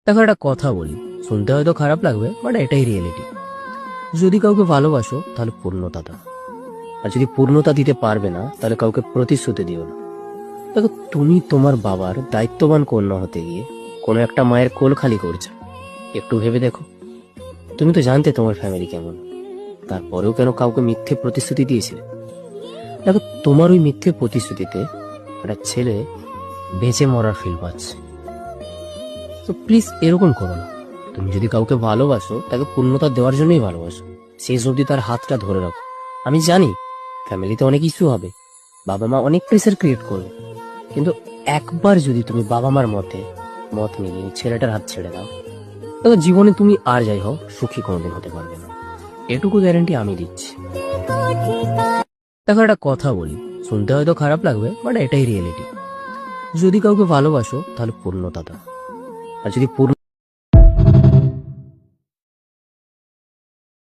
দেখো একটা কথা বলি, শুনতে হয়তো খারাপ লাগবে, বাট এটাই রিয়েলিটি। যদি কাউকে ভালোবাসো তাহলে পূর্ণতা দাও, আর যদি পূর্ণতা দিতে পারবে না তাহলে কাউকে প্রতিশ্রুতি দিও না। দেখো, তুমি তোমার বাবার দায়িত্ববান কন্যা হতে গিয়ে কোনো একটা মায়ের কোল খালি করছো। একটু ভেবে দেখো, তুমি তো জানতে তোমার ফ্যামিলি কেমন, তারপরেও কেন কাউকে মিথ্যে প্রতিশ্রুতি দিয়েছিলে? দেখো, তোমার ওই মিথ্যে প্রতিশ্রুতিতে একটা ছেলে বেঁচে মরার ফিল পাচ্ছে। তো প্লিজ এরকম করো না। তুমি যদি কাউকে ভালোবাসো তাকে পূর্ণতা দেওয়ার জন্যই ভালোবাসো, শেষ অবধি তার হাতটা ধরে রাখো। আমি জানি ফ্যামিলিতে অনেক ইস্যু হবে, বাবা মা অনেক প্রেসার ক্রিয়েট করবে, কিন্তু একবার যদি তুমি বাবা মার মত মিলিয়ে ছেলেটার হাত ছেড়ে দাও, তবে জীবনে তুমি আর যাই হোক সুখী কোনোদিন হতে পারবে না। এটুকু গ্যারান্টি আমি দিচ্ছি। দেখো একটা কথা বলি, শুনতে হয়তো খারাপ লাগবে, বাট এটাই রিয়েলিটি। যদি কাউকে ভালোবাসো তাহলে পূর্ণতা দাও, আর যদি পূর্ণ